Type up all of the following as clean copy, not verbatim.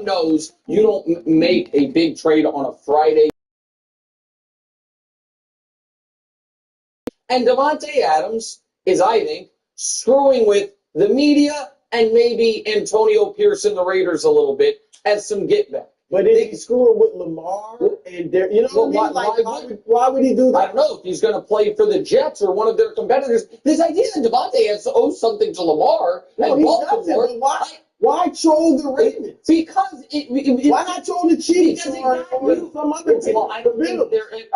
knows you don't make a big trade on a Friday. And Devontae Adams is, I think, screwing with the media and maybe Antonio Pierce and the Raiders a little bit as some get back. But is he screwing with Lamar? And you know what I mean? Why would he do that? I don't know if he's going to play for the Jets or one of their competitors. This idea that Devontae owes something to Lamar and Baltimore. Why troll the Ravens? Because why not troll the Chiefs or some other team? Well, I don't think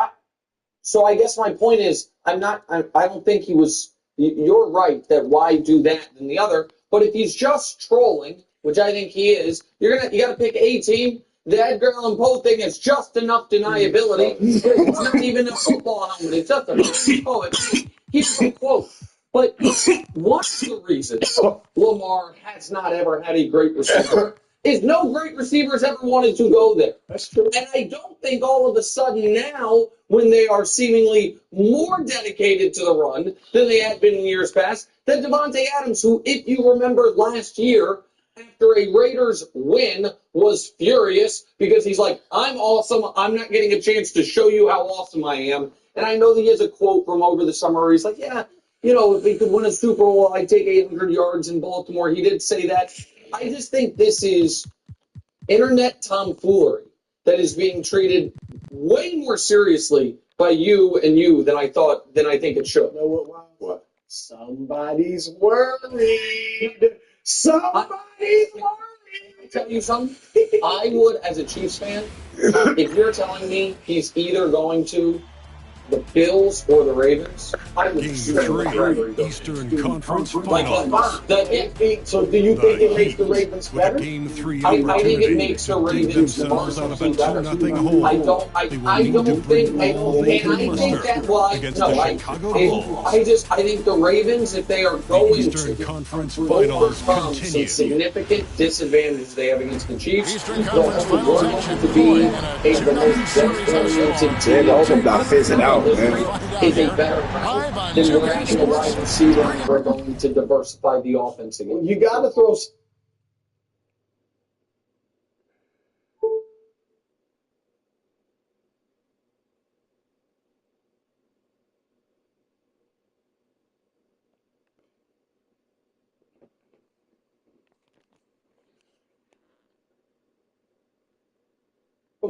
so I guess my point is, I don't think he was. You're right that why do that than the other. But if he's just trolling, which I think he is, you got to pick a team. The Edgar Allan Poe thing is just enough deniability. It's not even a football helmet. It's just a poet. Here's a quote. But one of the reasons Lamar has not ever had a great receiver is no great receivers ever wanted to go there. That's true. And I don't think all of a sudden now, when they are seemingly more dedicated to the run than they had been in years past, that Devontae Adams, who, if you remember last year, after a Raiders win, was furious because he's like, I'm awesome. I'm not getting a chance to show you how awesome I am. And I know that he has a quote from over the summer where he's like, yeah, if he could win a Super Bowl, I'd take 800 yards in Baltimore. He did say that. I just think this is internet tomfoolery that is being treated way more seriously by you than I think it should. You know what? Somebody's worried. Somebody's worried. I'll tell you something. I would, as a Chiefs fan, if you're telling me he's either going to the Bills or the Ravens, I would Eastern Conference Finals. So do you think it makes the Ravens better? I think it makes the Ravens better. I think the Ravens, if they are going to overcome some significant disadvantage they have against the Chiefs, they're going to be the most well-oriented team. Is a better route than we're adding a wide receiver and we're going to diversify the offense again. You got to throw.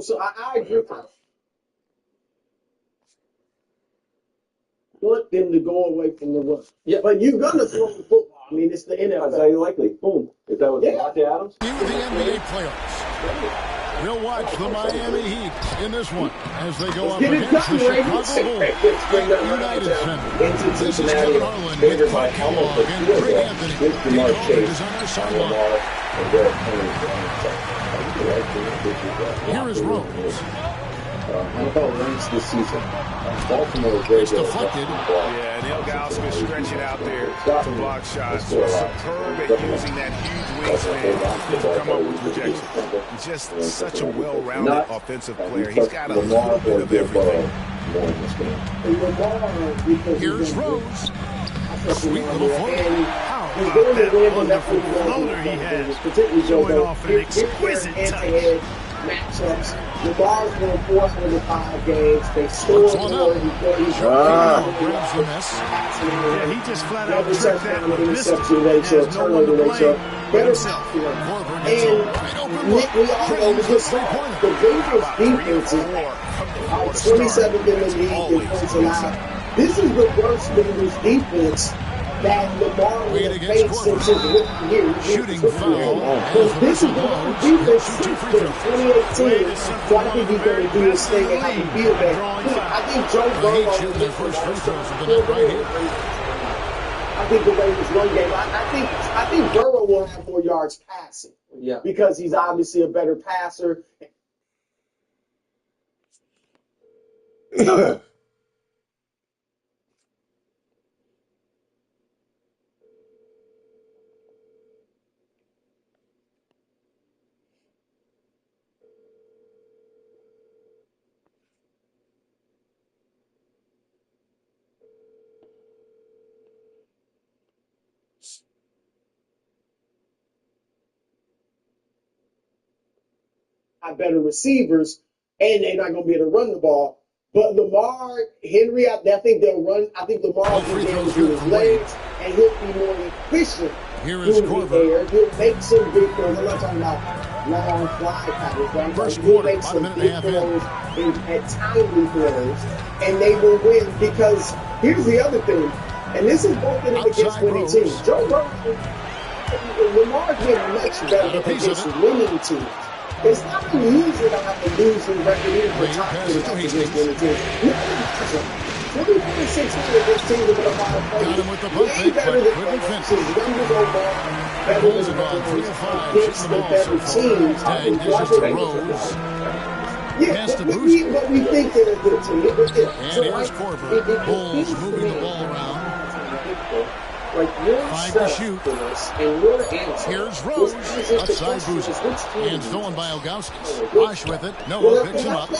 So I agree. Want them to go away from the run. Yeah, but you're gonna throw the football. I mean, it's the NFL. That's highly likely. Boom. If that was Devontae Adams. The NBA playoffs. We'll watch the Miami Heat in this one as they go up against the Chicago Bulls. United Center. Into Cincinnati, favored by almost a field goal with Jamar Chase, Lamar, and Derek Here is Rose. NFL ranks this season. Baltimore is very good. Deflected. Yeah, Neil Gausman stretching out there to block shots. Superb at using that huge wingspan to come up with projection. Just such a well-rounded offensive player. He's got a little bit of everything. Here's Rose. Sweet little floater. He's going to win on that floater he has. Particularly showing off an exquisite touch. Matchups. The Bars won 405 games. They scored more. Yeah, he just flat out tricked that with interception ratio, turnover ratio. Better and we all know the Ravens defense is 27th in the league in points allowed. This is the worst Ravens defense that Lamar would have faced since his rookie year. Shooting foul. Because this is the defense since 2018. So I think he's going to do his thing and have to feel that. I think Joe Burrow shooting their first free throws of the night right here. I think the Ravens run game. I think Burrow will have more yards passing. Yeah. Because he's obviously a better passer. have better receivers, and they're not going to be able to run the ball. But Lamar, Henry, I think they'll run. I think Lamar will be able to do his legs, and he'll be more efficient through the air. He'll make some big throws. I'm not talking about long fly patterns, but I'm talking he'll make some big throws and timely throws, and they will win. Because here's the other thing, and this is both of them against winning teams. Joe Burrow, Lamar's been much better against winning teams. It's not unusual to have a losing record even for top quarterbacks against winning teams. 20-600 against teams with a lot of players. Way better than Burrow. His numbers overall better than Burrow against the better teams. Yeah, but we think they're a good team. And here's Corver. Bulls moving the ball around. Like you're 5 to shoot. For this, and your answer Here's Rose. Left side boost. And stolen by Elgauskas. Bosch with it. Noah picks him up.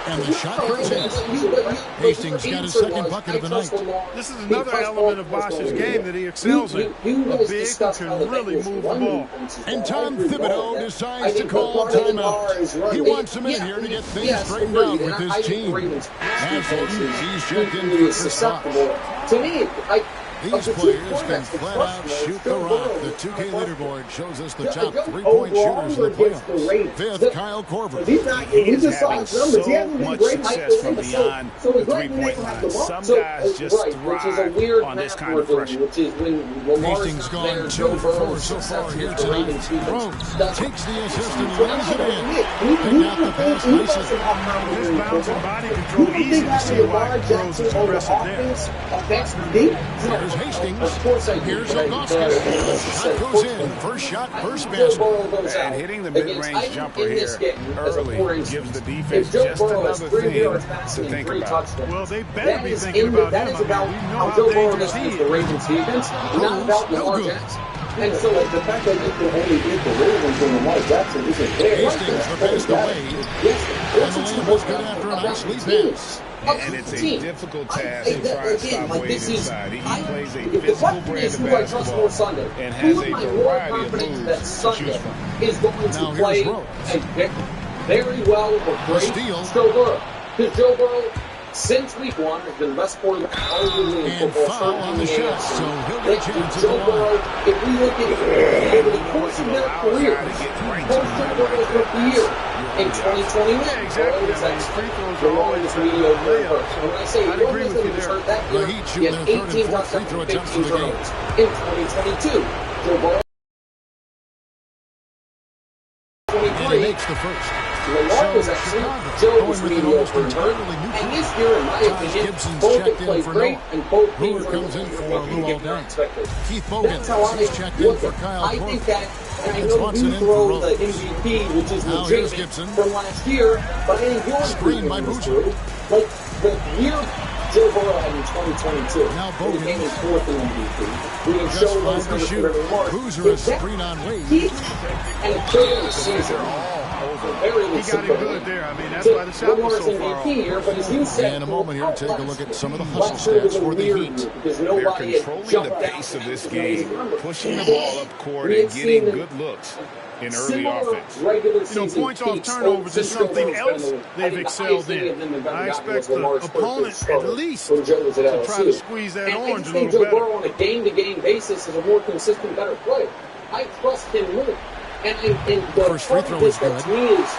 And the shot goes in. Hastings got his second bucket of the night. This is another element of Bosch's game that he excels in. A big who can really move the ball. And Tom Thibodeau decides to call timeout. He wants a minute here to get things straightened out with his team. Absolutely. He's checked in for the first spot. To me, these players can flat out shoot the rock. The 2K leaderboard shows us the top 3-point shooters in the playoffs. Fifth, Kyle Korver. He's just saw his numbers. He hasn't been great success from beyond the three-point line. Some guys just thrive on this kind of pressure. Hastings gone 2 for 4 so far here tonight. Rose takes the assist and lays it in. Picked out the pass nicely. His bounce and body control easy to see why Rose is aggressive there. Here's Hastings. Here's Elgauskas. Shot goes in. First shot, first basket. And hitting the mid-range jumper here early gives the defense just another thing to think about. Well, they better be thinking about him. We know how dangerous he is. The Ravens defense, not about Lamar Jackson. And so the fact that they can only beat the Ravens when Lamar Jackson isn't there. Hastings the pass to Wade. And the lane was good after a nice lead pass. And it's a difficult task to try and stop Wade inside. He plays a physical brand of basketball and has a variety of moves to choose from. Is going to play and pick very well with great Joe Burrow. Because Joe Burrow, since week 1, has been the best quarterback arguably in football. On the shot, so he'll get a chance Joe Burrow, if we look at over the course of their career, post-Joe Burrow's rookie year in 2021, the longest mediocre approach. And when I say he wasn't hurt that year, he had 18 touchdowns and 15 turnovers. In 2022, Joe Burrow and he makes the first. Lamar was excellent, Joe was mediocre and hurt, and this year, in my opinion, both have played great, and both teams comes in for Luol Deng. Keith That's Bogan, how I he's checked in for look Kyle I think Korver. that, and I know you throw the MVP, which is legitimate from last year, but I think your Screen by Boozer. Like, the year Joe Burrow had in 2022, Now when he Bogan. came in fourth in MVP, we can Just show 5 those to numbers shoot. for every mark. Boozer a screen on Wade. And a third of the season. He got it good there. I mean, that's why the shot was so far off. Here, but as you said, In a moment here, take a look at some of the hustle stats for the Heat. because They're nobody had controlling jumped the out. pace of this game, pushing the ball up court and getting good looks in early offense. Points off turnovers is something else they've excelled in. I expect the opponent at least to try to squeeze that orange a little Joe better. Burrow on a game-to-game basis is a more consistent, better player. I trust him more. And the First free throw is good. To me is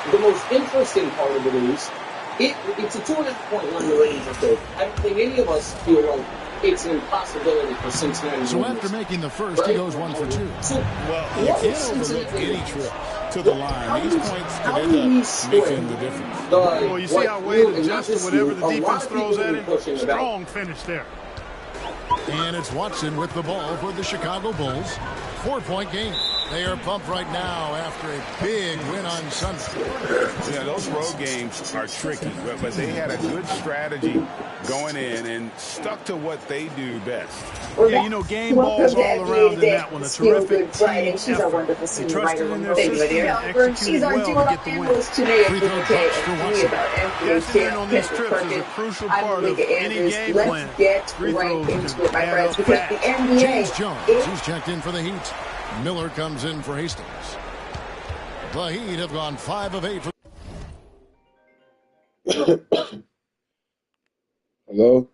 the most interesting part of it is it's a 2.5-point line the Ravens are taking. I don't think any of us feel like it's an impossibility for Cincinnati. So after making the first, he goes 1 for 2. So Well, you can't overlook any trip to the line. These points could end up making the difference. Well, you see how Wade adjusts to whatever the defense throws at him? Strong finish there. And it's Watson with the ball for the Chicago Bulls. 4-point game. They are pumped right now after a big win on Sunday. Yeah, those road games are tricky, but they had a good strategy going in and stuck to what they do best. Yeah, game balls all around in that one. A terrific team effort. They trusted in their system and executed well to get the win. Free throw touch for Watson. Cashing in on these trips is a crucial part of any game plan. Free throws can add up fast. James Jones, he's checked in for the Heat. Miller comes in for Hastings. The Heat have gone 5 of 8. Hello?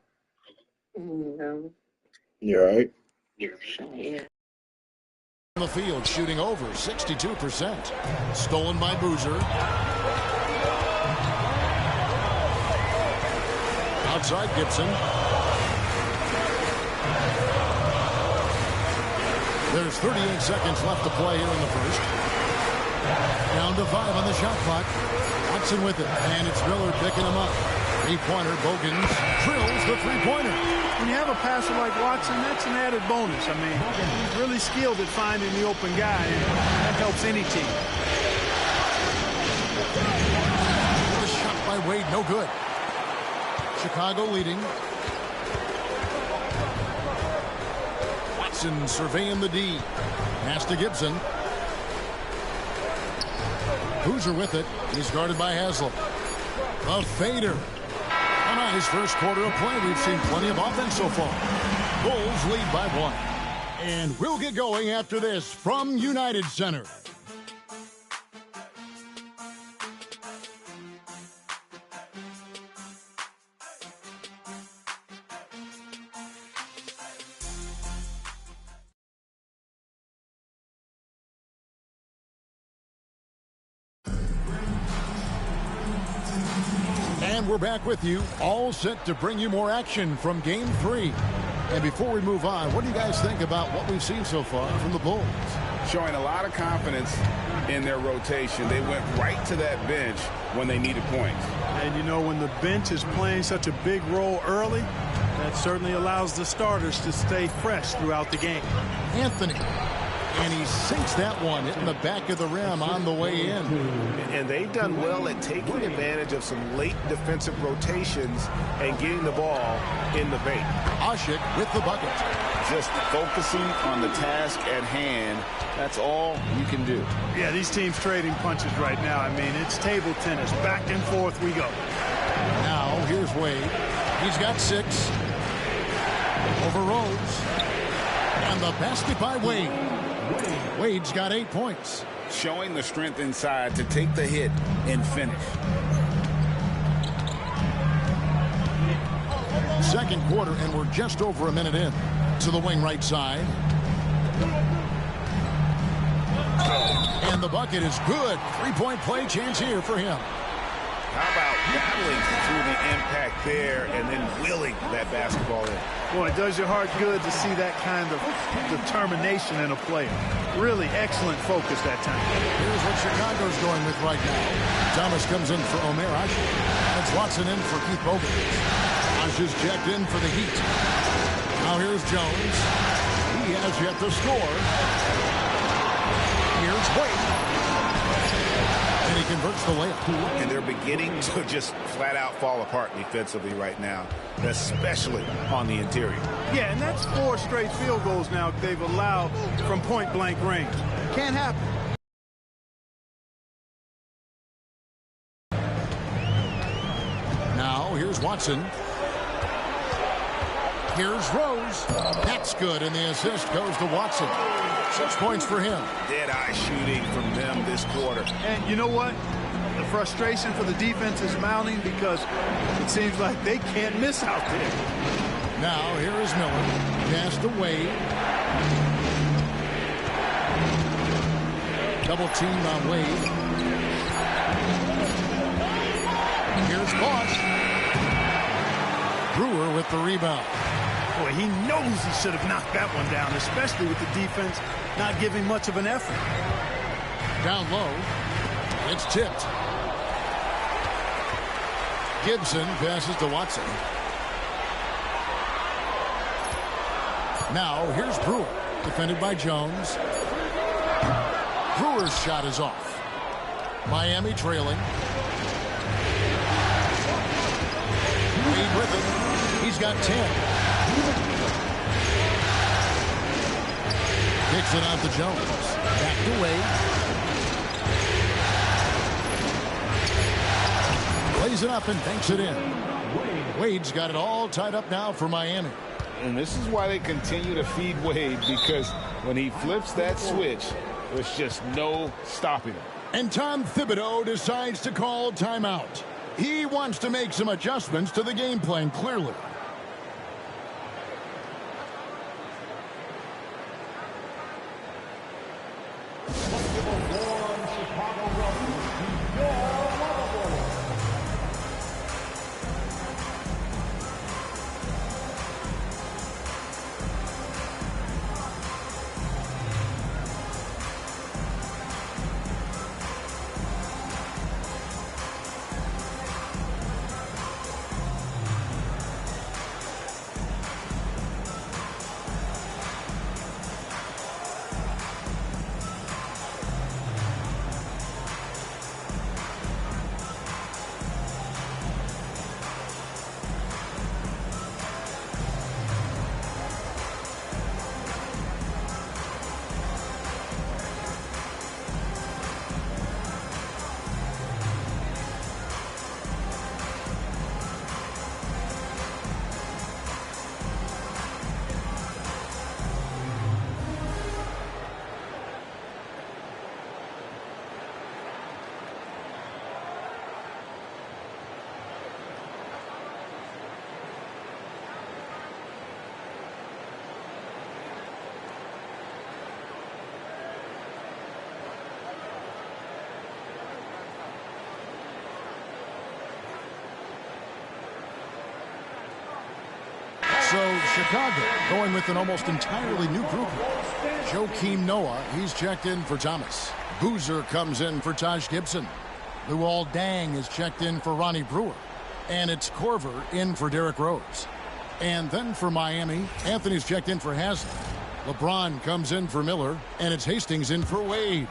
No. You all right? Yeah. On the field, shooting over 62%. Stolen by Boozer. Outside Gibson. There's 38 seconds left to play here in the first. Down to 5 on the shot clock. Watson with it, and it's Miller picking him up. Three-pointer, Bogans drills the three-pointer. When you have a passer like Watson, that's an added bonus. I mean, he's really skilled at finding the open guy, and that helps any team. The shot by Wade, no good. Chicago leading. Watson surveying the D. Pass to Gibson. Boozer with it. He's guarded by Haslem. A fader. A nice first quarter of play. We've seen plenty of offense so far. Bulls lead by 1. And we'll get going after this from United Center. And we're back with you, all set to bring you more action from Game 3. And before we move on, what do you guys think about what we've seen so far from the Bulls? Showing a lot of confidence in their rotation. They went right to that bench when they needed points. And, you know, when the bench is playing such a big role early, that certainly allows the starters to stay fresh throughout the game. Anthony. And he sinks that one, hitting the back of the rim on the way in. And they've done well at taking advantage of some late defensive rotations and getting the ball in the paint. Ashik with the bucket. Just focusing on the task at hand. That's all you can do. Yeah, these teams trading punches right now. I mean, it's table tennis. Back and forth we go. Now, here's Wade. He's got 6. Over Rose. And the basket by Wade. Wade's got 8 points. Showing the strength inside to take the hit and finish. Second quarter, and we're just over a minute in. To the wing right side. And the bucket is good. 3-point play chance here for him. How about battling through the impact there and then willing that basketball in? Boy, it does your heart good to see that kind of determination in a player. Really excellent focus that time. Here's what Chicago's going with right now. Thomas comes in for Omer Ashik. That's Watson in for Keith Bogans. Ashik's checked in for the Heat. Now here's Jones. He has yet to score. Here's Wade. And he converts the layup. And they're beginning to just flat out fall apart defensively right now, especially on the interior. Yeah, and that's 4 straight field goals now they've allowed from point-blank range. Can't happen. Now here's Watson. Here's Rose. That's good, and the assist goes to Watson. 6 points for him. Dead-eye shooting from them this quarter. And you know what? The frustration for the defense is mounting because it seems like they can't miss out there. Now here is Miller. Pass to Wade. Double team on Wade. Here's Bosch. Brewer with the rebound. Boy, he knows he should have knocked that one down, especially with the defense not giving much of an effort. Down low. It's tipped. Gibson passes to Watson. Now here's Brewer. Defended by Jones. Brewer's shot is off. Miami trailing. Wade with it. He's got 10. Kicks it out to Jones. Back to Wade. Plays it up and banks it in. Wade's got it all tied up now for Miami. And this is why they continue to feed Wade, because when he flips that switch, there's just no stopping him. And Tom Thibodeau decides to call timeout. He wants to make some adjustments to the game plan, clearly. So Chicago going with an almost entirely new group. Joakim Noah, he's checked in for Thomas. Boozer comes in for Taj Gibson. Luol Deng is checked in for Ronnie Brewer. And it's Korver in for Derrick Rose. And then for Miami, Anthony's checked in for Haslem. LeBron comes in for Miller. And it's Hastings in for Wade.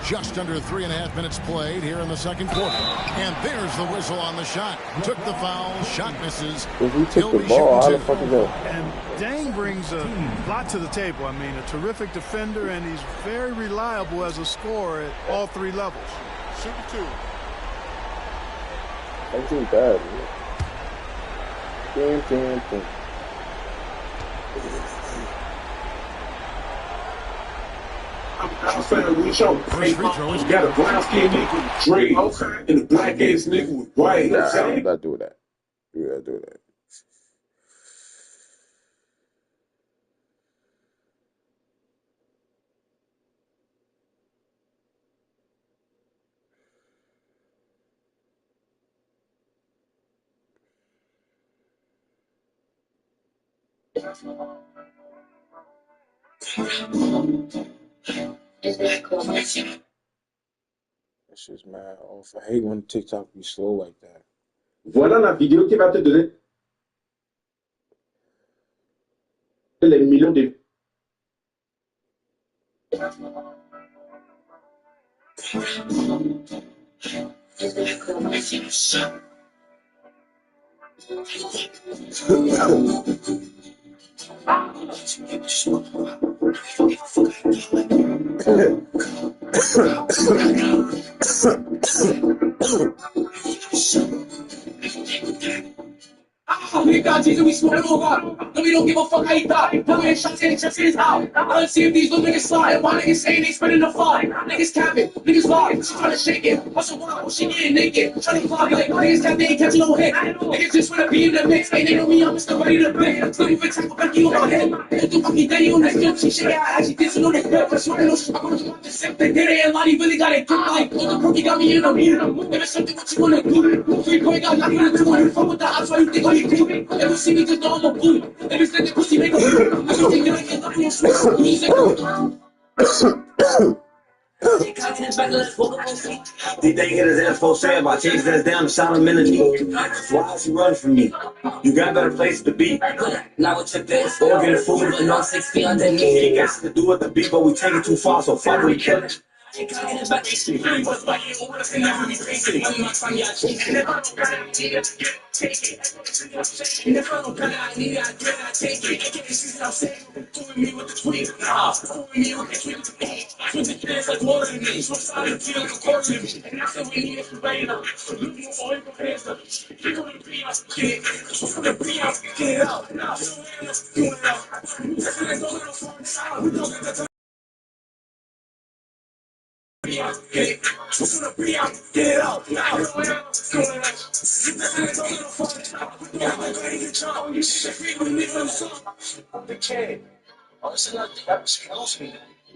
Just under 3.5 minutes played here in the second quarter. And there's the whistle on the shot. Took the foul. Shot misses. If you took the ball, how the fuck is that? And Deng brings a lot to the table. I mean, a terrific defender, and he's very reliable as a scorer at all three levels. Shoot two. That too bad, man. Damn. I'm saying we show. You got a brown skin nigga with dreads and a black ass nigga with white. Nah, I'm not doing that. You gotta do that. That's just mad off. I hate when TikTok be slow like that. Voilà la vidéo qui va te donner les millions de. We got Jesus, we smoke over. No, we don't give a fuck how you die. No, we ain't shots in his house. Let's see if these little niggas slide. Why niggas saying they spinning the fly? Niggas capping, niggas lying. She trying to shake it. Hustle wild, she getting naked. Trying to fly like niggas tap, they ain't catching no hit. Niggas just wanna be in the mix. Hey, they know me, I'm Mr. Ready to Big. Still even tackle Becky on my head. Put the fucking daddy on the flip. She shake her ass, she dancing on the clip. She wanna know I'm gonna drop the sip. They did it, and Lottie really got it. Like, the cookie got me in a meter. If it's something what you wanna do. 3 point got nothing to do. You fuck with the odds, why you think all you do? If you see me, just know I'm a boo. If you think the pussy make a boo, I don't think that I can love you. Music. These they hit his ass for say about chasing us down and shot him in the knee. Why is he running from me? You got better places to be. Now with your best organ and food and all 6 feet underneath. He got to do with the beat, but we take it too far, so fuck we kill it.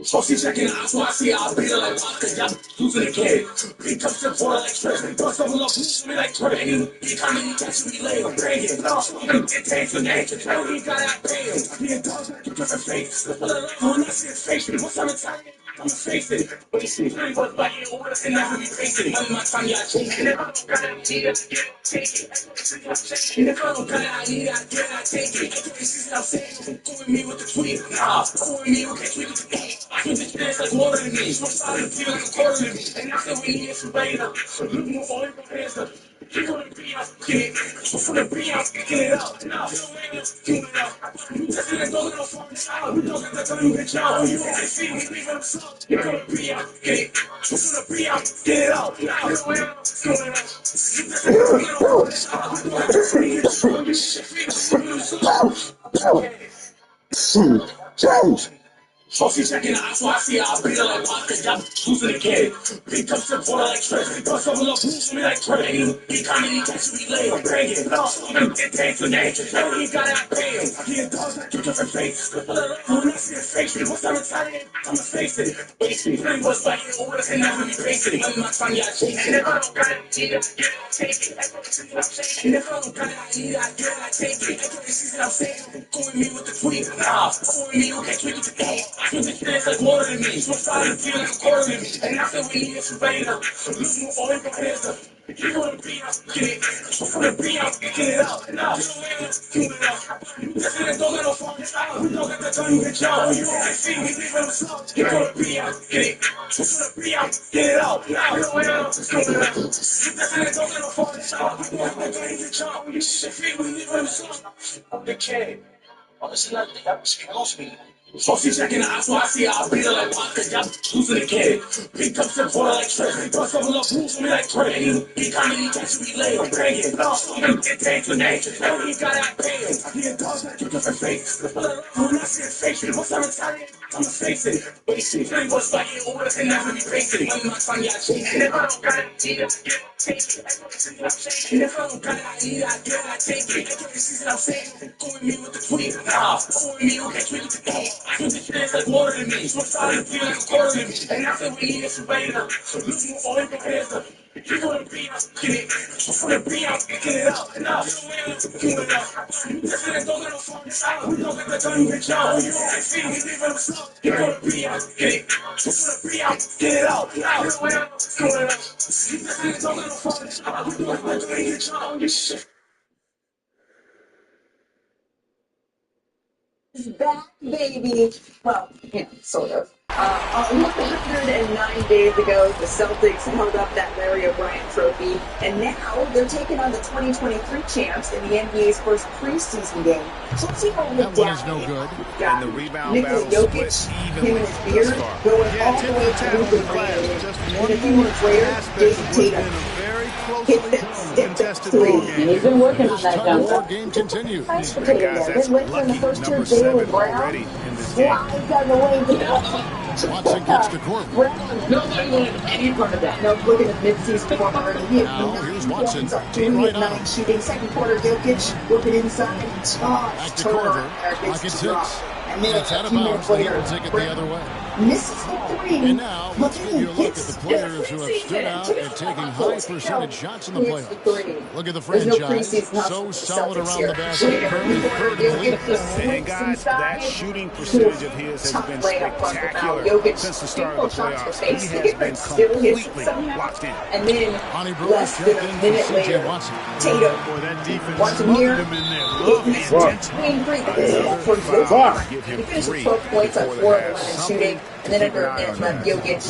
So she checking out, so I see I'll be like, cause y'all losing the kid. He comes to the border like Trey, bust over up, me like Trey. He coming, catch me later, banging. No, it takes the nature, tell me he got out paying. He a dog like a different face. When I see his face, what's I'm Italian? I'm face it. But you see, he was by you, or and never be facing. One my time, y'all chasing. If I don't got it, take it. If I don't got it, I need it, I take it. This is what I'm saying. Going me with the tweet. Nah, going me with the tweet. I can just dance like water to me. So solid, feel like a quarter to me. And I said we need some later. Look more for your hands up. You're gonna be out, get it. So for the be out, get it out. Now, get it out. Just in the door, no fucking style. We don't got the time to get out. You can't see me leaving them slow. You're gonna be out, get it. So for the be out, get it out. Now, get it out. Just in the door, no fucking style. We don't got the time to get out. You can't see me. So she checking out, so I see I'll beat her like rock, cause y'all losing the kid. He comes to the border like Trey, bust over up, me like Trey. He coming, he catch me later, banging. No, it takes the nature, tell me he got out paying. He a dog like a different face. When I see his face, what's I'm Italian? I'ma face it. Basically, he was fighting over and never be facing. When my time, y'all chasing. If I don't got it, take it. If I don't got it, I take it. This is what I'm saying. Going me with the tweet. Nah, going me with the tweet. I can just dance like water to me. So solid, feel like a quarter to me. And I said we need some later. Look more for your hands up. You're gonna be out, get it. So for the be out, get it out. Now, get it out. Just in the door, no fucking style. We don't got the time to get out. You can't see me leaving them slow. You're gonna be out, get it. So for the be out, get it out. Now, get it out. Just in the door, no fucking style. We don't got the time to get out. You can't see me leaving them slow. The kid. Honestly, I think that was close me. So she checking out, so I see I'll beat her like rock, cause y'all losing the kid. He comes to the border like Trey, bust over up, me like Trey. He coming, he catch me later, banging. No, it takes the nature, tell me he got out paying. He a dog like a different face. When I see his face, what's I'm Italian? I'ma face it. But he see me was fighting over and never be facing. When my time, y'all chasing. If I don't got it, take it. If I don't got it, I need it, I take it. This is what I'm saying. Going me with the tweet. Nah, going me with the tweet. I can just dance like water to me. So solid, feel like a quarter to me. And I said we need some later. Look more for your hands up. You're gonna be out, get it. So for the be out, get it out. Now, get it out. Just in the door, no fucking style. We don't got the time to get out. You can't see me leaving them slow. You're gonna be out, get it. So for the be out, get it out. Now, get it out. Just in the door, no fucking style. We don't got the time to get out. You shit. Is back, baby. Well, yeah, sort of. 109 days ago, the Celtics held up that Larry O'Brien trophy, and now they're taking on the 2023 champs in the NBA's first preseason game. So let's see what we That one is no good. And the rebound Nikola battle Jokic, split him and his beard, going all the way to Luka Brandon. And a few minutes later, Jason Tatum hit that step three. And he's been working on that jumper. Game continues. Nice for Tatum there. Good win for the first two. Jaylen Brown slides out of the way to the Watson gets to court. Nobody wanted any part of that. No, look at his mid-season performer. Now, here's Watson. Team right out. Shooting second quarter, Jokic working inside. Back to Corver. Pocket six. And then It's out a of few bounds. minutes They later, will take it the other way. misses the three. And now Let's give you a look at the players who have stood out and taking high percentage shots in the playoffs. Look at the franchise. So solid around the basket. Currently third in the league. And guys, that shooting percentage of his has been spectacular since the start of the playoffs. He has been completely locked in. And then less than a minute later, Tatum wants him here. He finished with 12 points on 4 of 11 shooting. And then under a minute left, Jokic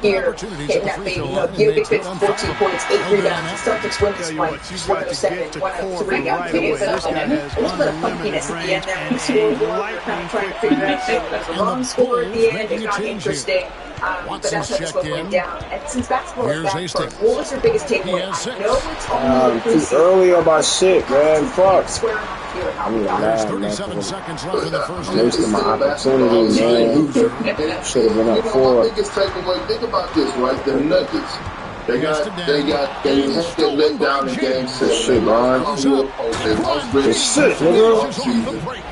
here hitting that baby hook. Jokic gets 14 points, 8 rebounds. The Celtics win this one, 107, 103. I'm kidding. It's a little bit of funkiness at the end there. When he scored one, we're kind of trying to figure out if that's the wrong score at the end. It got interesting. But that's how this one went down. And since basketball is back first, what was your biggest takeaway? I know it's only too early on my shit, man. Fuck. There's 37 seconds left in the first half. Wasting my opportunity, man. Should have been up 4. My biggest takeaway, think about this, right? The Nuggets. They had their let down in game 6. Shit, man. Shit, nigga.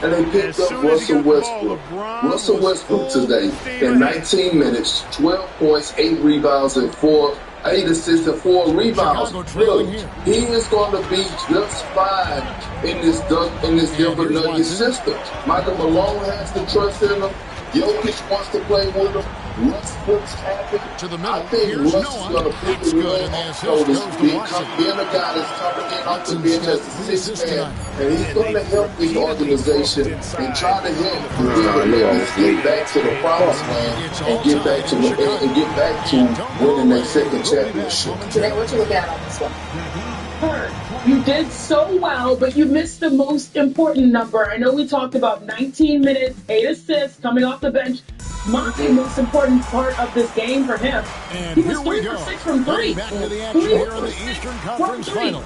And they picked up Russell Westbrook. Russell Westbrook today, in 19 minutes, 12 points, 8 rebounds, and 8 assists and 4 rebounds. Look, he is going to be just fine in this Denver Nuggets system. Michael Malone has to trust in him. Jokic wants to play with him. Westbrook's happy. To the middle. I think Russ is going to pick the real shoulders. Being a guy that's coming in off the bench as a 6th man, and he's going to help this organization and try to help the Nuggets get back to the promised land and get back to winning their second championship. Today, what you look at on this one? You did so well, but you missed the most important number. I know we talked about 19 minutes, 8 assists coming off the bench. My most important part of this game for him, and he was 3 for 6 from 3. Back to the action here in the Eastern Conference Final.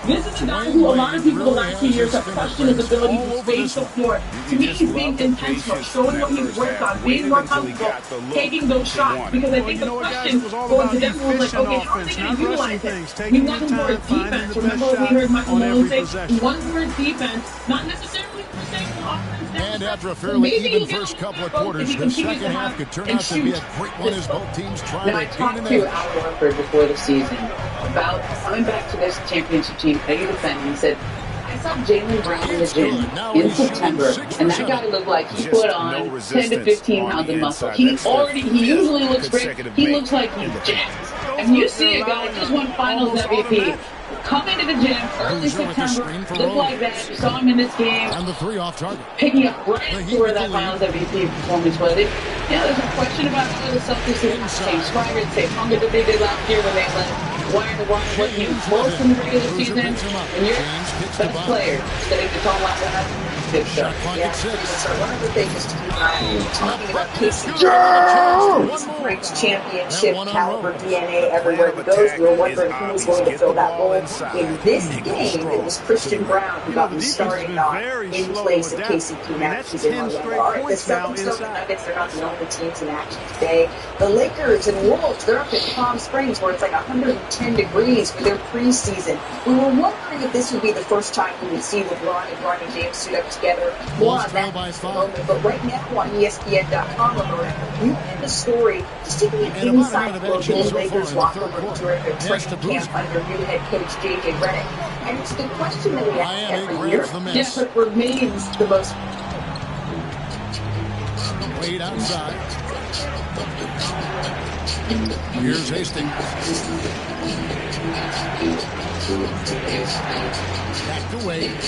This is a guy who a lot of people the last few years have questioned his ability to space the floor. To me, he's being intentional, showing what he's worked on, being more comfortable, taking those shots. Because I think the question going to Denver was like, okay, how are they going to utilize it? We want him for his defense. Remember we heard Michael Malone say, we want him for his defense, not necessarily for saying offense. And after a fairly even first couple of quarters, the second half could turn out to be a great one as both teams try to gain an edge. I talked to Al Horford before the season about coming back to this championship team that he defended. He said, I saw Jaylen Brown in the gym in September, and that guy looked like he put on 10 to 15 pounds of muscle. He usually looks great. He looks like he's jacked. And you see a guy just won Finals MVP. Come into the gym early September, look like that. You saw him in this game. And the 3 off target. Picking up right where that Finals MVP performance was. There's a question about whether the Celtics have the same swagger, the same hunger that they did last year when they led wire to wire, what came close in the regular season. And your best player, setting the tone like that. Good stuff. Yeah, so one of the things to keep an eye on, talking about Casey brings championship caliber DNA everywhere he goes. We were wondering who was going to fill that role. In this game, it was Christian Brown who got me started off in place of KCP now. He's in all right, the Celtics Nuggets, they're not the only teams in action today. The Lakers and Wolves, they're up in Palm Springs where it's like 110 degrees for their preseason. We were wondering if this would be the first time we would see LeBron and Bronny James suit up together. More on that in a moment. But right now on ESPN.com, you get the story. Just taking an inside look at the Lakers locker room during their training camp under new head coach JJ Redick. And it's the question that we ask every year. Yes, it remains the most. Wade outside. Here's Hastings. Back to Wade.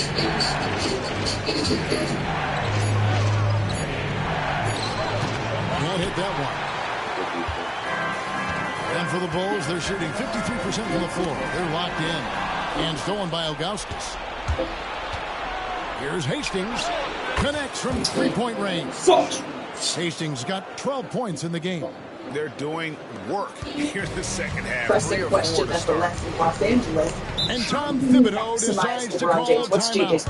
Can't hit that one. And for the Bulls, they're shooting 53% from the floor. They're locked in. And stolen by Ilgauskas. Here's Hastings. Connects from 3-point range. Hastings got 12 points in the game. They're doing work here in the second half. Pressing question nonetheless in Los Angeles. And Tom Thibodeau decides to call a timeout.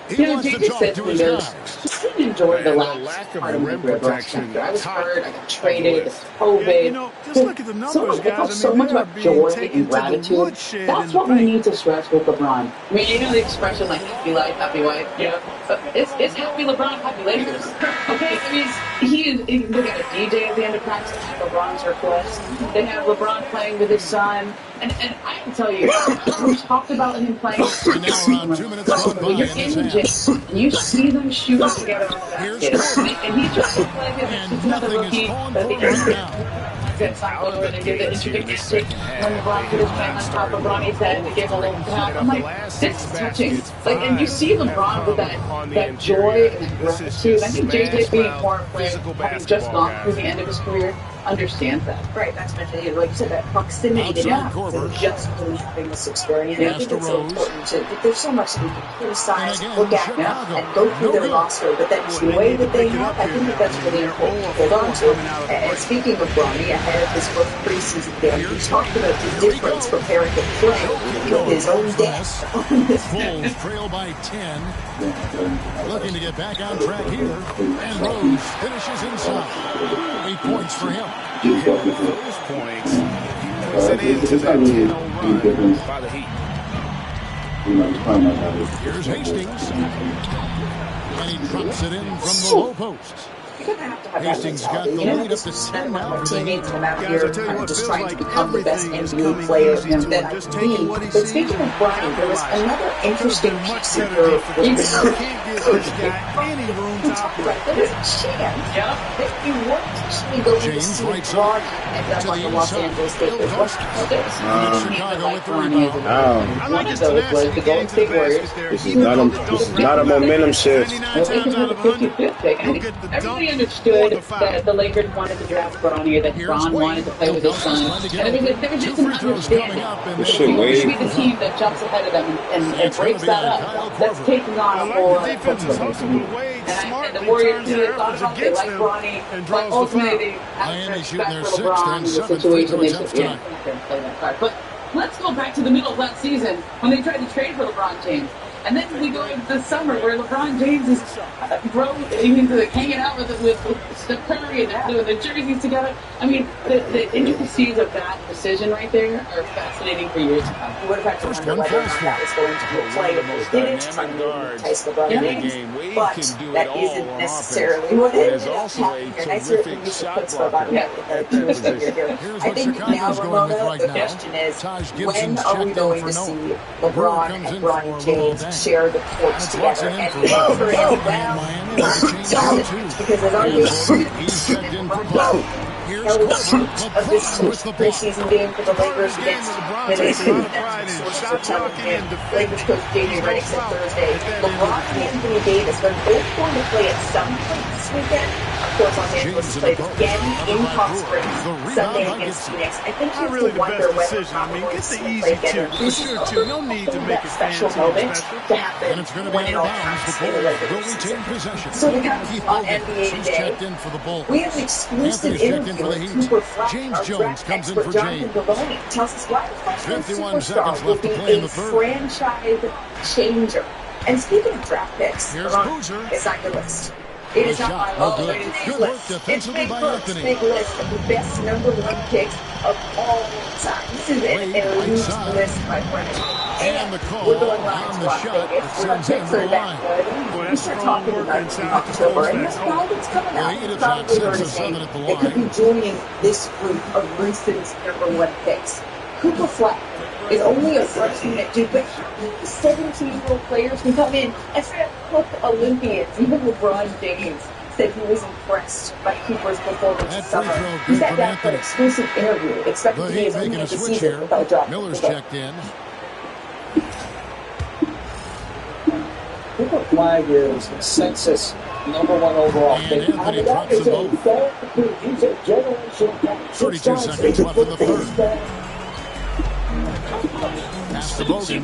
He wants to talk to his guys. Just didn't enjoy the lack of rim protection. I was hurt. I got traded. COVID. Just look at the numbers, guys. So much about joy and gratitude. That's what we need to stress with LeBron. I mean, you know the expression like happy life, happy wife. Yeah. But it's happy LeBron, happy Lakers. Okay. I mean, look at a DJ at the end of practice. LeBron's request. They have LeBron playing with his son. And I can tell you, we talked about him playing with when you're in the gym and you see them shooting together on the basket. And he just looked like it's just another rookie. But the gets not over and give the introductory stick when LeBron put his hand on top of Ronnie's head to give a little tap. I'm like, this is touching. Like, and you see LeBron with that joy and that gratitude. I think JJ being more player, having just gone through the end of his career, understands that. Right, that's mentioned. Like you said, that proximity to just really having this experience. I think it's so important there's so much that we can criticize, look at, and go through their roster, but then the way that they have, I think that's really important to hold on to. And speaking of Bronny, ahead of his first preseason game, we talked about the difference preparing to play with his own dad. Bulls trail by 10. Looking to get back on track here. And Rose finishes inside. 8 points for him. Those points, he puts it into that 10-0 run by the Heat. Here's Hastings. And he drops it in from the low post. You're going to have to have Hastings that got the mentality. lead up to 10 now. My teammates come out here kind of just trying to become the best NBA player that I can be. But speaking of Brian, there was another interesting piece of your Can't give this guy any room to operate. There's a chance that you weren't actually going to see Bron end up on the Los Angeles Lakers. What Chicago with the rebound. I like his tenacity to get into the basket there. This is not a momentum shift. 99 times out of 100, he'll get the dunk. Everybody understood that the Lakers wanted to draft Bronny, that Bron wanted to play with his son. And there was just an understanding. This You shit should be the team that jumps ahead of them and breaks that up. That's taking on a whole The defense is hustling away and smartly, the Warriors turns do their it, thought efforts about they against like them Bronny, and but draws the ultimately foul. they have Miami respect shooting their for sixth LeBron and in the seventh situation. free They throw said, attempts yeah, tonight. I'm not going to play that card. But let's go back to the middle of that season when they tried to trade for LeBron James. And then we go into the summer where LeBron James is hanging out with Steph Curry and doing the jerseys together. I mean, the intricacies of that decision right there are fascinating for years to come. You would have had to wonder whether or not that was going to be a play if they didn't try to entice LeBron James. But that isn't necessarily what ended up happening here. Nice here from Yusuf Puts for about a minute. I think now, Ramona, the question is, when are we going to see LeBron and Bronny James share the courts together and for him because as our of this preseason game for the Lakers against Minnesota, sources are telling him Lakers coach J.J. Redick said Thursday, LeBron and Anthony Davis are both going to play at some point this weekend. Of course, Los Angeles plays again in Palm Springs Sunday against Phoenix. I think you have to wonder whether I mean, get the easy chip. Sure, too. No need to make it special moment to happen when it all comes in the regular season. So we have on NBA Day, we have an exclusive interview with Cooper Flack, our draft expert Jonathan Deloney, tells us why the freshman superstar will be a franchise changer. And speaking of draft picks, it's on your list. It is not my list. It's Big Book's big list of the best #1 picks of all time. This is an elite list, my friend. And we're going live to Las Vegas. We're not picks are that good. We start talking about October, and this project's coming out. It's probably heard his name. It could be joining this group of recent #1 picks. Cooper Flack is only a freshman at Duke, but how many 17-year-old players can come in and try to cook Olympians? Even LeBron James said he was impressed by Cooper's performance this summer. He sat down for an exclusive interview, expected to be his only of the season without dropping. Miller's checked in. Cooper Flag is consensus #1 overall pick. And Anthony drops the ball. 32 seconds left in the third. Pass to Bogan.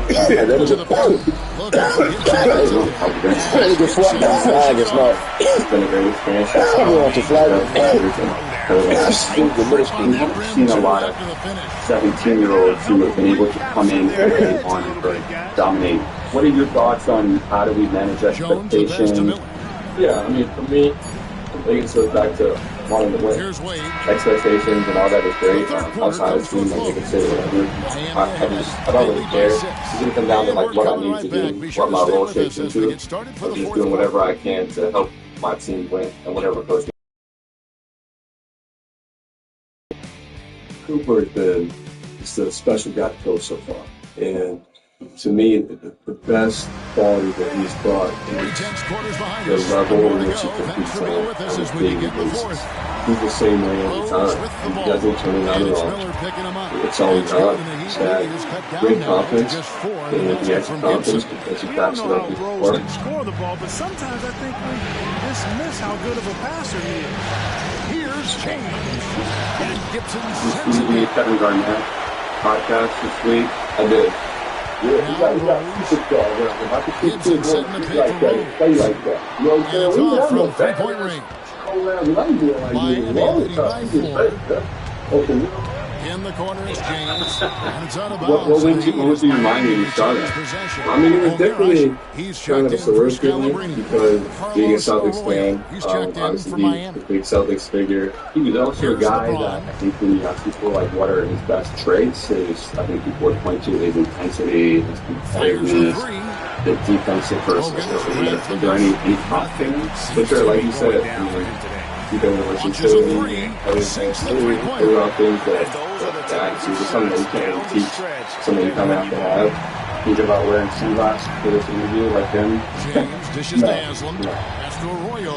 Yeah, that's To the paint. Look at him. the flag is not. It's been a great experience. I want to flag it. I've seen a lot of 17-year-olds who have been able to come in and day one and dominate. What are your thoughts on how do we manage expectations? Yeah, I mean, for me, I think it goes back to wanting to win. Expectations and all that is great. Outside of the team, like, they can say whatever. I don't really care. It's going to come down to, like, what I need to do, what my role shapes into. I'm just doing whatever I can to help my team win, and whatever coach. Cooper has been just a special guy to coach so far, and to me, the best quality that he's brought is the level in which he competes on a daily basis. He's the same way every time. He doesn't turn it on and off. It's always on. He's got great confidence, and he has confidence because he backs it up with work. Score the ball, but sometimes I think we dismiss how good of a passer he is. Here's James. And Gibson sends it. The Kevin Garnett podcast this week. I did. Yeah, he got superstar around him. I could see two boys like that, play like that. You know what I'm saying? We have no three-point range. In the corner is James. And it's out of What bounds. was your mind when you started? I mean, it was definitely kind of a surreal feeling because being a Celtics fan, obviously being a big Celtics figure, he was also a guy that I think when you ask people like what are his best traits, I think people would point to his intensity, his competitiveness, the defensive versatility. Is there any top things? But sure, like you said, you don't listen to him. There are things that it's just something that you can't teach, something you kind of have to have. Think about wearing sunglasses for this interview like him. James dishes to Aslam. Pass to Arroyo.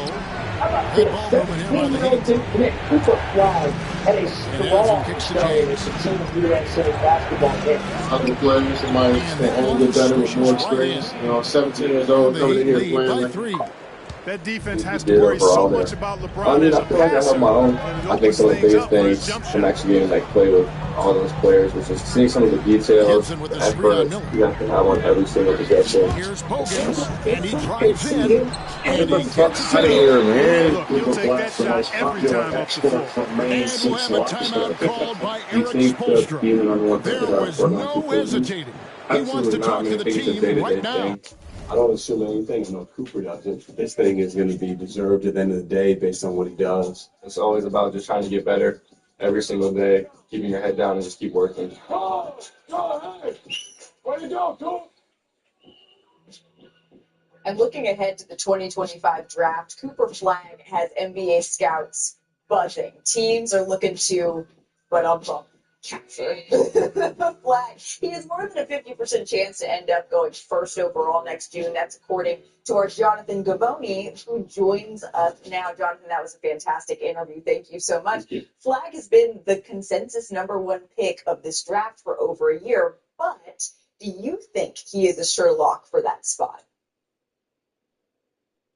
Good ball moving here by the Heat. Nick Cooper Flag had a strong showing as a Team USA basketball game. Other players, somebody that's a little bit better with more experience. 17 years old, coming in here playing like that defense has to worry so much about LeBron. I mean, I feel like I have my own. I think some of the biggest things from actually getting like play with all those players was just seeing some of the details, the effort you have to have on every single possession. Here's Bogans, and he drives in, and he gets out of here, man. He'll take that shot every time off the floor. And we'll have a timeout called by Eric Spoelstra. There was no hesitating. He wants to talk to the team right now. I don't assume anything. Cooper doesn't. This thing is going to be deserved at the end of the day based on what he does. It's always about just trying to get better every single day, keeping your head down and just keep working. Go ahead. Where you go, Coop? And looking ahead to the 2025 draft, Cooper Flag has NBA scouts buzzing. Teams are looking to, capture Flag. He has more than a 50% chance to end up going first overall next June. That's according to our Jonathan Gavoni, who joins us now. Jonathan, that was a fantastic interview. Thank you so much. Flag has been the consensus #1 pick of this draft for over a year, but do you think he is a sure lock for that spot?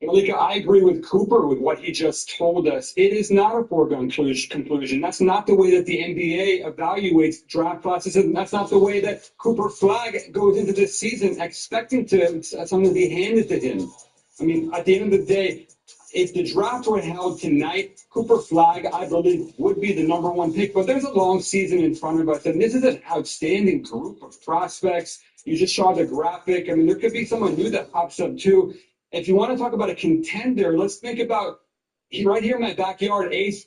Malika, I agree with Cooper with what he just told us. It is not a foregone conclusion. That's not the way that the NBA evaluates draft classes, and that's not the way that Cooper Flag goes into this season expecting something to be handed to him. I mean, at the end of the day, if the draft were held tonight, Cooper Flag, I believe, would be the #1 pick. But there's a long season in front of us, and this is an outstanding group of prospects. You just saw the graphic. I mean, there could be someone new that pops up, too. If you want to talk about a contender, let's think about right here in my backyard, Ace.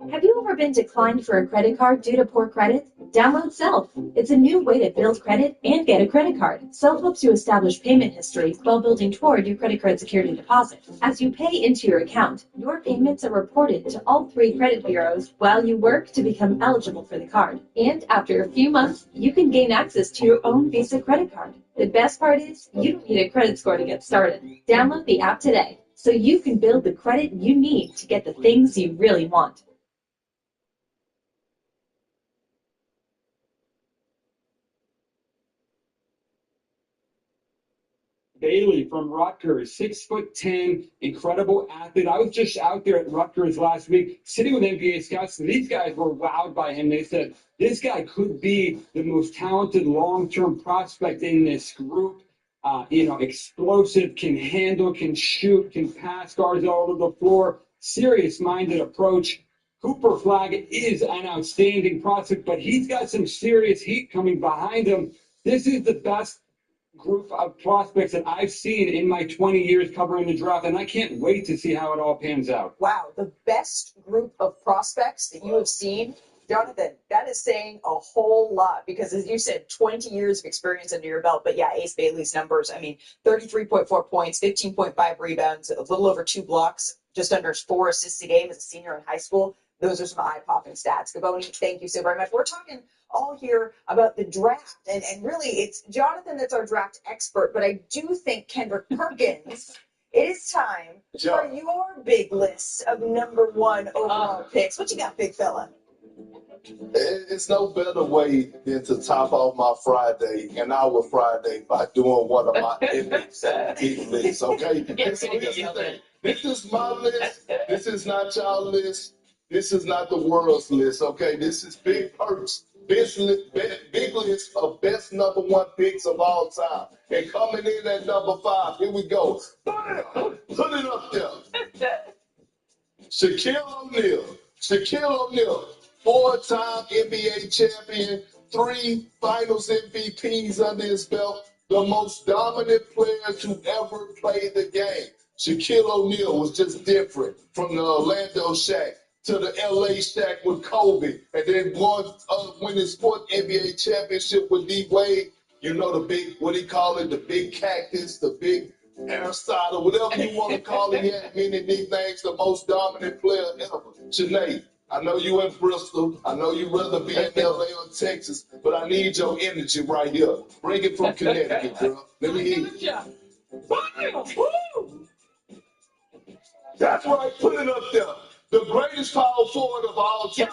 Have you ever been declined for a credit card due to poor credit? Download Self. It's a new way to build credit and get a credit card. Self helps you establish payment history while building toward your credit card security deposit. As you pay into your account, your payments are reported to all 3 credit bureaus while you work to become eligible for the card. And after a few months, you can gain access to your own Visa credit card. The best part is, you don't need a credit score to get started. Download the app today so you can build the credit you need to get the things you really want. Bailey from Rutgers, 6'10", incredible athlete. I was just out there at Rutgers last week, sitting with NBA scouts. These guys were wowed by him. They said this guy could be the most talented long-term prospect in this group. Explosive, can handle, can shoot, can pass, guards all over the floor. Serious-minded approach. Cooper Flagg is an outstanding prospect, but he's got some serious heat coming behind him. This is the best group of prospects that I've seen in my 20 years covering the draft, and I can't wait to see how it all pans out. Wow, the best group of prospects that you have seen, Jonathan, that is saying a whole lot because, as you said, 20 years of experience under your belt. But yeah, Ace Bailey's numbers, 33.4 points, 15.5 rebounds, a little over 2 blocks, just under 4 assists a game as a senior in high school. Those are some eye-popping stats. Gaboni, thank you so very much. We're talking all here about the draft, and really it's Jonathan that's our draft expert, but I do think, Kendrick Perkins, it is time for your big list of number 1 overall picks. What you got, big fella? It's no better way than to top off my Friday and our Friday by doing one of my big lists, okay? This is my list. This is not y'all list. This is not the world's list, okay? This is Big Perks, big list of best number 1 picks of all time. And coming in at number 5, here we go. Put it up there. Shaquille O'Neal, 4-time NBA champion, 3 finals MVPs under his belt, the most dominant player to ever play the game. Shaquille O'Neal was just different from the Orlando Shaq to the LA Shaq with Kobe, and then win his 4th NBA championship with D. Wade. You know the big, what he call it, the big cactus, the big Aristotle, whatever you want to call it. He had many nicknames, the most dominant player ever. Sinead, I know you in Bristol. I know you'd rather be in LA or Texas, but I need your energy right here. Bring it from Connecticut, girl. Let me hear you. That's right, put it up there. The greatest power forward of all time,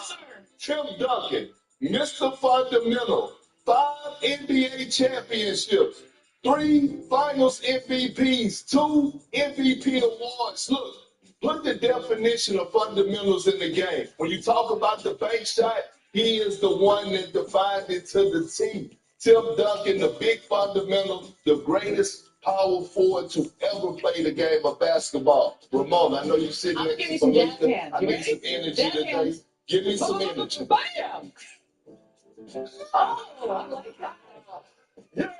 Tim Duncan, Mr. Fundamental, 5 NBA championships, 3 finals MVPs, 2 MVP awards. Look the definition of fundamentals in the game. When you talk about the bank shot, he is the one that defined it to the T. Tim Duncan, the big fundamental, the greatest power forward to ever play the game of basketball. Ramon, I know you're sitting next to some. I need some energy today. Give me some energy. Bam! Oh, I like that. Yeah,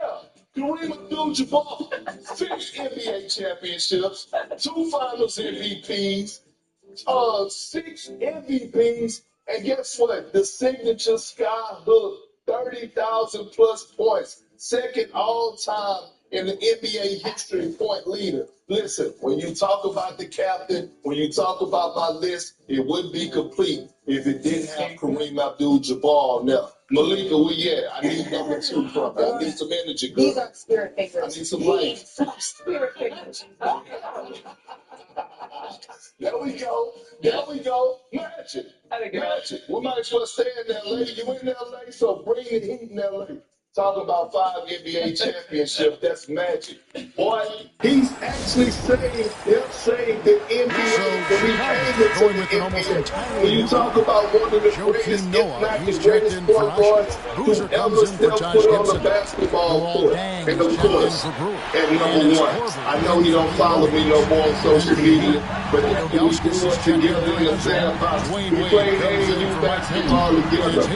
Kareem Abdul-Jabbar, 6 NBA championships, 2 finals MVPs, 6 MVPs, and guess what? The signature sky hook, 30,000 plus points, second all time in the NBA history point leader. Listen, when you talk about the captain, when you talk about my list, it wouldn't be complete if it didn't have Kareem Abdul-Jabbar on there. Malika, where you at? I need number 2 from you. I need some energy, girl. These aren't spirit fingers. I need some light. Spirit fingers. There we go. Magic. We might as well stay in LA. You in LA, so bring the heat in LA. Talk about 5 NBA championships. That's magic. Boy, he's actually saying the NBA. When he came into the NBA, when you talk about one of the greatest, if not the greatest point guards who ever stepped foot on the basketball court. And of course, at number 1, I know you don't follow me no more on social media, but we do it together in the sandbox. We played AAU basketball together.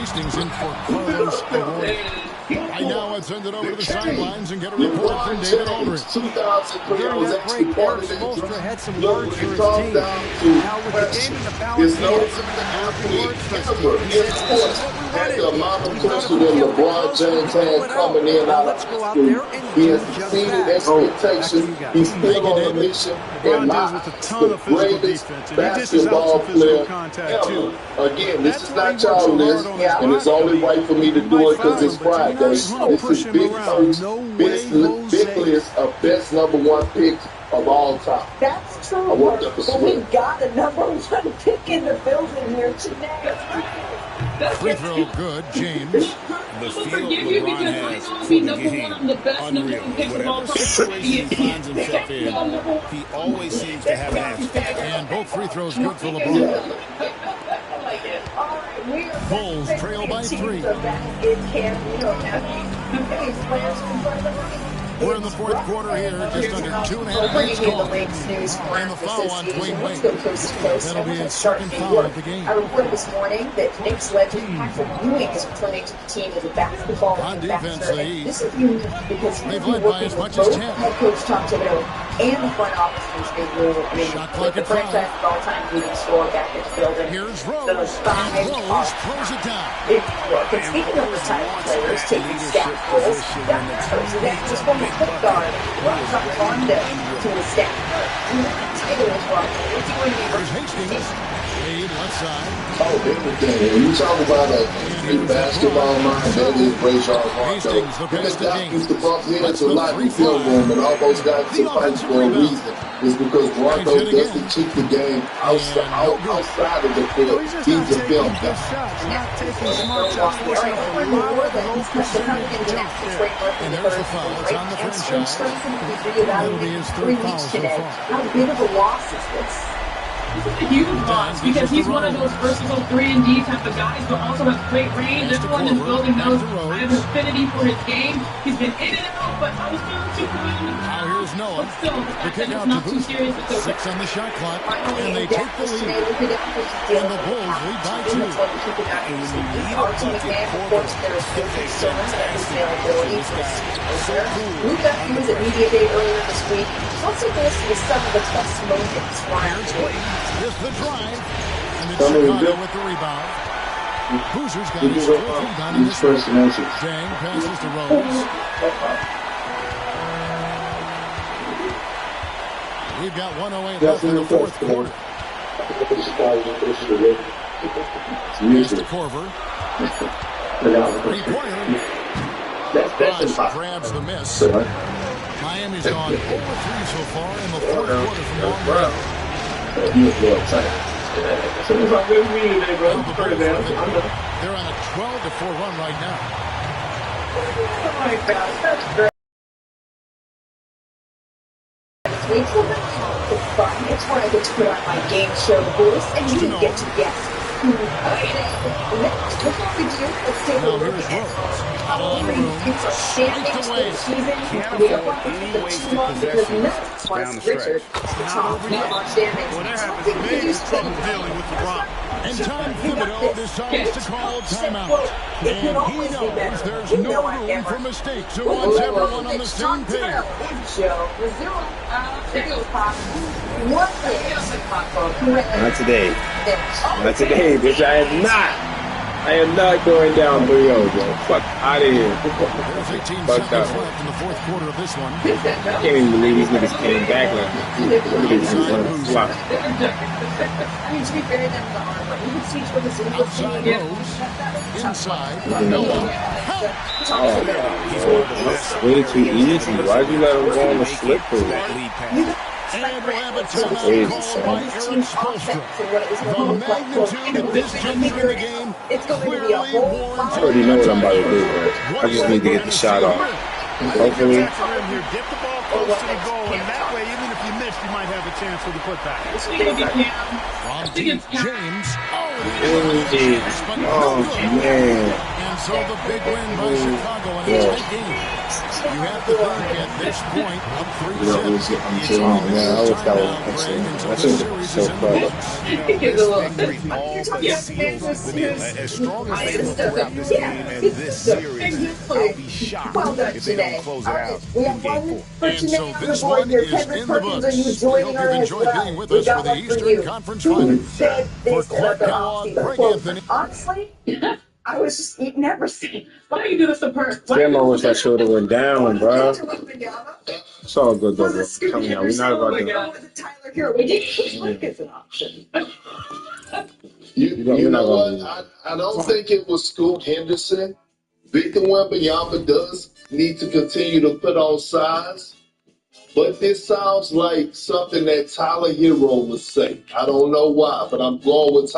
I now send it over to the sidelines and get a report from David Aldridge. 2003, I was actually part of the draft. Look, when it comes down to pressure, there's no athlete ever in sports had the amount of pressure that LeBron James had coming in out of high school. He has exceeded expectations. He's still on a mission. And my the greatest basketball player ever. Again, this is not y'all list, and it's only right for me to do it because it's Friday. This is Big Perks, big list of best number 1 picks of all time. That's true, but we got a number 1 pick in the building here today. Free throw good, James. The feel LeBron has for the game, unreal. Whatever situation he finds himself in, he always seems to have an answer. And both free throws good for LeBron. Bulls trail by 3. We're in the fourth quarter here, just under 2.5 minutes gone. And the foul on Dwayne Wade. That'll be his second foul of the game. I reported this morning that Knicks legend Patrick Ewing is returning to the team as a basketball ambassador. This is unique because he's been working with both head coach Tom Thibodeau and the front office since they grew. I mean, the franchise all-time leading scorer back in the building. Here's Rose. Those five Rose throws it down. And speaking of retired players taking staff roles, so that's just from the point guard runs up Rondo to the staff. And that title is wrong. It's going to be Hastings. Wade left side. Oh, everything. When you talk about a basketball mind, that is Ray Charles Rondo. Him and Doc used to bump heads a lot in the film room and almost got into fights for a reason. It's because Rondo doesn't keep the game outside of the field. He's a film guy. And there's the foul. It's on the franchise. That'll be his third foul so far. How big of a loss is this? This is a huge loss because he's one of those versatile 3-and-D type of guys, but also has great range. Everyone in the building knows I have an affinity for his game. He's been in and out, but I was feeling too good. Now here's Noah. But still, the kick out to Boozer. 6 on the shot clock, and they take the lead. And the Bulls lead by 2. And when you need a bucket, of course, there's so much availability. We got news at Media Day earlier this week. Let's take a listen to some of the best moments from Here's the drive, and it's Chicago with the rebound. Boozer's got his fourth rebound in this one. Dang passes to Rose. We've got 1:08 left in the fourth quarter. Here's to Korver. Three-pointer. Bosh grabs the miss. Miami's gone over 3 so far in the fourth quarter from long range. He was real excited. So it's all good for me today, bro. They're on a 12-4 run right now. Oh my gosh, that's great. It's fun. It's when I get to put on my game show voice and you get to guess who I am. Next, before we do, let's take a look at it's a standings for the season. We don't want to keep them too long because next one's Richard. Tom, not standings. Well, they're having major trouble dealing with LeBron. And Tom Thibodeau decides to call timeout. And he knows there's no room for mistakes, so wants everyone on the same page. Joe, not today. Not today, bitch. I am not going down 3-0, bro. Fuck out of here. There's 18 seconds left in the fourth quarter of this one. I can't even believe these niggas came back like flop. I mean, to be fair, that's the hard part. You can see for the single outside Rose. Inside. Noah. Oh, way too easy. Why'd you let him go on the slip for it? And we'll have a timeout called by Eric Spoelstra. The magnitude of this juncture in the game clearly warrants. I already know what I'm about to do, bro. I just need to get the shot off. Hopefully. Get the ball close to the goal, and that way, even if you miss, you might have a chance for the putback. From James. Oh, man. And so the big win by Chicago in a tight game. You have to think at this point up 3-0. Oh, man, I wish that was that was so fun. As strong as they look throughout this game and this series, I'll be shocked if they don't close it out in game 4. And so this one is in the books. We hope you've enjoyed being with us for the Eastern Conference Finals. For Clark Kellogg, Greg Anthony. Honestly, I was just eating everything. Why do you do this to her? Damn, I wish that shoulder went down, bro. It's all good, though, bro. Tell me now, we're not about to. Tyler Hero, we didn't like it's an option. You know what? I don't think it was Scoot Henderson. Victor Wembanyama does need to continue to put on size. But this sounds like something that Tyler Hero would say. I don't know why, but I'm going with Tyler.